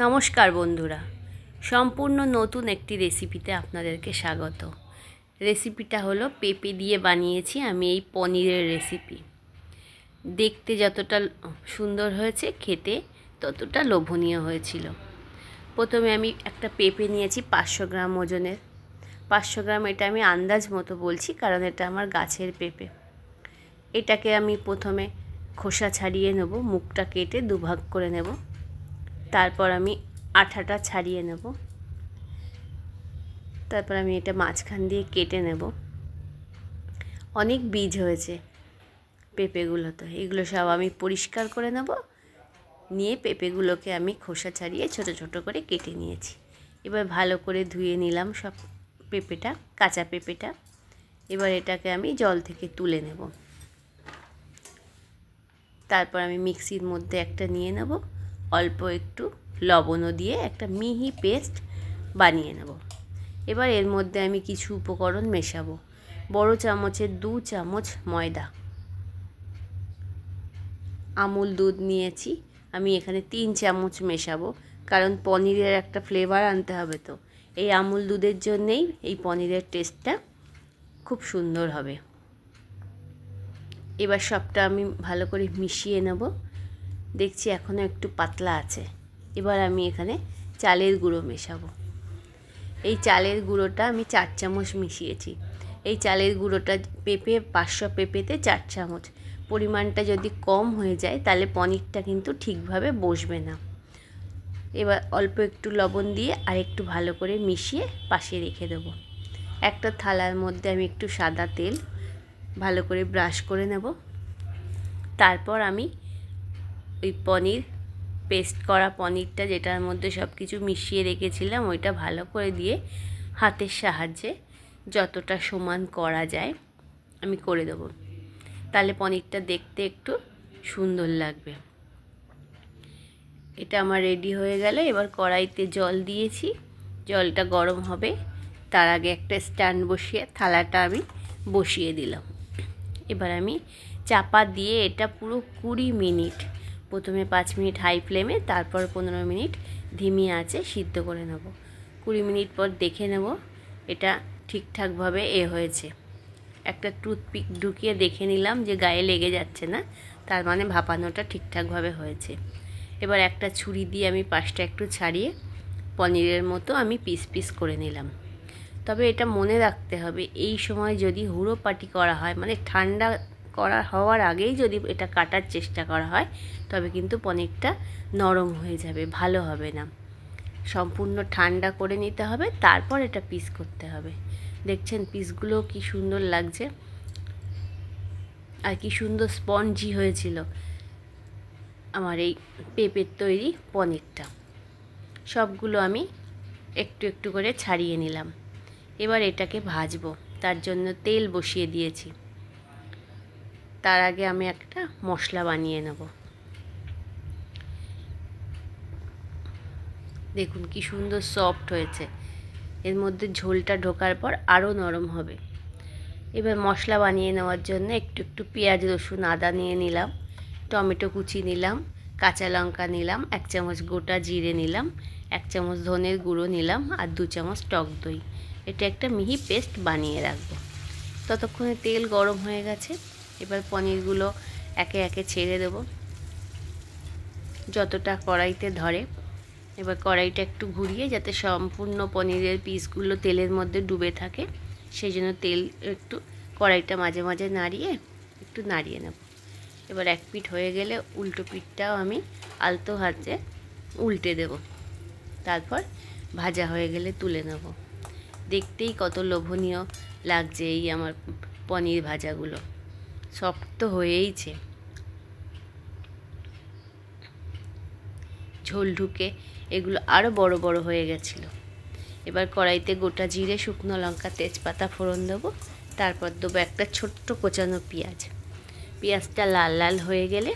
নমস্কার বন্ধুরা, সম্পূর্ণ নতুন একটি রেসিপিতে আপনাদেরকে স্বাগত। রেসিপিটা হলো পেঁপে দিয়ে বানিয়েছি আমি এই পনিরের রেসিপি। দেখতে যতটা সুন্দর হয়েছে, খেতে ততটা লোভনীয় হয়েছিল। প্রথমে আমি একটা পেঁপে নিয়েছি 500 গ্রাম ওজনের। 500 গ্রাম এটা আমি আন্দাজ মতো বলছি, কারণ এটা আমার গাছের পেঁপে। এটাকে আমি প্রথমে খোসা ছাড়িয়ে নেব, মুখটা কেটে দুভাগ করে নেব। তারপর আমি আঠাটা ছাড়িয়ে নেব। তারপর আমি এটা মাঝখান দিয়ে কেটে নেব। অনেক বীজ হয়েছে পেঁপেগুলোতে, এগুলো সব আমি পরিষ্কার করে নেব। নিয়ে পেঁপেগুলোকে আমি খোসা ছাড়িয়ে ছোট ছোট করে কেটে নিয়েছি। এবার ভালো করে ধুয়ে নিলাম সব পেঁপেটা, কাঁচা পেঁপেটা। এবার এটাকে আমি জল থেকে তুলে নেব। তারপর আমি মিক্সির মধ্যে একটা নিয়ে নেব, অল্প একটু লবণও দিয়ে একটা মিহি পেস্ট বানিয়ে নেব। এবার এর মধ্যে আমি কিছু উপকরণ মেশাবো। বড় চামচের 2 চামচ ময়দা, আমুল দুধ নিয়েছি আমি এখানে 3 চামচ মেশাবো, কারণ পনিরের একটা ফ্লেভার আনতে হবে। তো এই আমুল দুধের জন্যেই এই পনিরের টেস্টটা খুব সুন্দর হবে। এবার সবটা আমি ভালো করে মিশিয়ে নেব। দেখছি এখনও একটু পাতলা আছে। এবার আমি এখানে চালের গুঁড়ো মেশাবো। এই চালের গুঁড়োটা আমি 4 চামচ মিশিয়েছি। এই চালের গুঁড়োটা 500 পেঁপেতে 4 চামচ। পরিমাণটা যদি কম হয়ে যায় তাহলে পনিরটা কিন্তু ঠিকভাবে বসবে না। এবার অল্প একটু লবণ দিয়ে আর একটু ভালো করে মিশিয়ে পাশে রেখে দেবো। একটা থালার মধ্যে আমি একটু সাদা তেল ভালো করে ব্রাশ করে নেব। তারপর আমি ওই পেস্ট করা পনিরটা, যেটার মধ্যে সব কিছু মিশিয়ে রেখেছিলাম, ওইটা ভালো করে দিয়ে হাতের সাহায্যে যতটা সমান করা যায় আমি করে দেবো। তাহলে পনিরটা দেখতে একটু সুন্দর লাগবে। এটা আমার রেডি হয়ে গেল। এবার কড়াইতে জল দিয়েছি, জলটা গরম হবে। তার আগে একটা স্ট্যান্ড বসিয়ে থালাটা আমি বসিয়ে দিলাম। এবার আমি চাপা দিয়ে এটা পুরো 20 মিনিট, প্রথমে 5 মিনিট হাই ফ্লেমে, তারপর 15 মিনিট ধিমি আঁচে সিদ্ধ করে নেব। 20 মিনিট পর দেখে নেব এটা ঠিকঠাকভাবে হয়েছে। একটা টুথপিক ঢুকিয়ে দেখে নিলাম যে গায়ে লেগে যাচ্ছে না, তার মানে ভাপানোটা ঠিকঠাকভাবে হয়েছে। এবার একটা ছুরি দিয়ে আমি পাশটা একটু ছাড়িয়ে পনিরের মতো আমি পিস পিস করে নিলাম। তবে এটা মনে রাখতে হবে, এই সময় যদি হুড়োপাটি করা হয়, মানে ঠান্ডা হওয়ার আগেই যদি এটা কাটার চেষ্টা করা হয়, তবে কিন্তু পনিরটা নরম হয়ে যাবে, ভালো হবে না। সম্পূর্ণ ঠান্ডা করে নিতে হবে, তারপর এটা পিস করতে হবে। দেখছেন পিসগুলো কি সুন্দর লাগছে আর কি সুন্দর স্পঞ্জি হয়েছিল আমার এই পেঁপের তৈরি পনিরটা। সবগুলো আমি একটু একটু করে ছাড়িয়ে নিলাম। এবার এটাকে ভাজবো, তার জন্য তেল বসিয়ে দিয়েছি। তার আগে আমি একটা মশলা বানিয়ে নেব। দেখুন কি সুন্দর সফট হয়েছে। এর মধ্যে ঝোলটা ঢোকার পর আরও নরম হবে। এবার মশলা বানিয়ে নেওয়ার জন্য একটু একটু পেঁয়াজ, রসুন, আদা নিয়ে নিলাম, টমেটো কুচি নিলাম, কাঁচা লঙ্কা নিলাম, 1 চামচ গোটা জিরে নিলাম, 1 চামচ ধনের গুঁড়ো নিলাম, আর 2 চামচ টক দই। এটা একটা মিহি পেস্ট বানিয়ে রাখবো। ততক্ষণে তেল গরম হয়ে গেছে। এবার পনিরগুলো একে একে ছেড়ে দেব, যতটা কড়াইতে ধরে। এবার কড়াইটা একটু ঘুরিয়ে, যাতে সম্পূর্ণ পনিরের পিসগুলো তেলের মধ্যে ডুবে থাকে, সেই জন্য তেল একটু কড়াইটা মাঝে মাঝে একটু নাড়িয়ে নেব। এবার এক পিঠ হয়ে গেলে উল্টো পিঠটাও আমি আলতো হাতে উল্টে দেব। তারপর ভাজা হয়ে গেলে তুলে নেব। দেখতেই কত লোভনীয় লাগছে এই আমার পনির ভাজাগুলো। সফট তো হয়েইছে, ঝোল ঢুকে এগুলো আরও বড় বড় হয়ে গেছিলো। এবার কড়াইতে গোটা জিরে, শুকনো লঙ্কা, তেজপাতা ফোড়ন দেবো। তারপর দেবো একটা ছোট্ট কোচানো পেঁয়াজ। পেঁয়াজটা লাল লাল হয়ে গেলে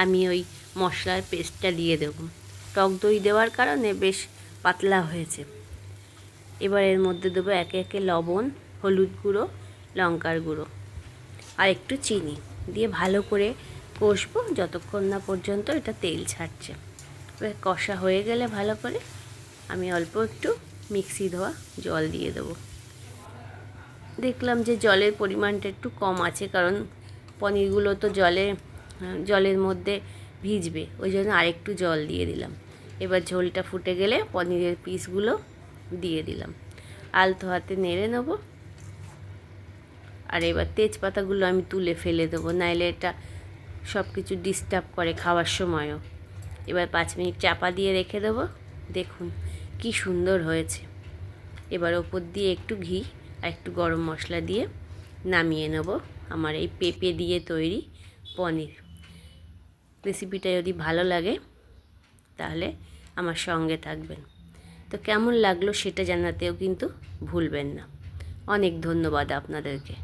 আমি ওই মশলার পেস্টটা দিয়ে দেবো। টক দই দেওয়ার কারণে বেশ পাতলা হয়েছে। এবার এর মধ্যে দেবো একে একে লবণ, হলুদ গুঁড়ো, লঙ্কার গুঁড়ো আর একটু চিনি দিয়ে ভালো করে কষবো, যতক্ষণ না পর্যন্ত এটা তেল ছাড়ছে। এবার কষা হয়ে গেলে ভালো করে আমি অল্প একটু মিক্সি ধোয়া জল দিয়ে দেবো। দেখলাম যে জলের পরিমাণটা একটু কম আছে, কারণ পনিরগুলো তো জলের মধ্যে ভিজবে, ওই জন্য আরেকটু জল দিয়ে দিলাম। এবার ঝোলটা ফুটে গেলে পনিরের পিসগুলো দিয়ে দিলাম, আলতো হাতে নেড়ে নেব। আর এবার তেজপাতাগুলো আমি তুলে ফেলে দেবো, নাইলে এটা সব কিছু ডিস্টার্ব করে খাওয়ার সময়ও। এবার 5 মিনিট চাপা দিয়ে রেখে দেবো। দেখুন কি সুন্দর হয়েছে। এবার ওপর দিয়ে একটু ঘি আর একটু গরম মশলা দিয়ে নামিয়ে নেব আমার এই পেঁপে দিয়ে তৈরি পনির। রেসিপিটা যদি ভালো লাগে তাহলে আমার সঙ্গে থাকবেন। তো কেমন লাগলো সেটা জানাতেও কিন্তু ভুলবেন না। অনেক ধন্যবাদ আপনাদেরকে।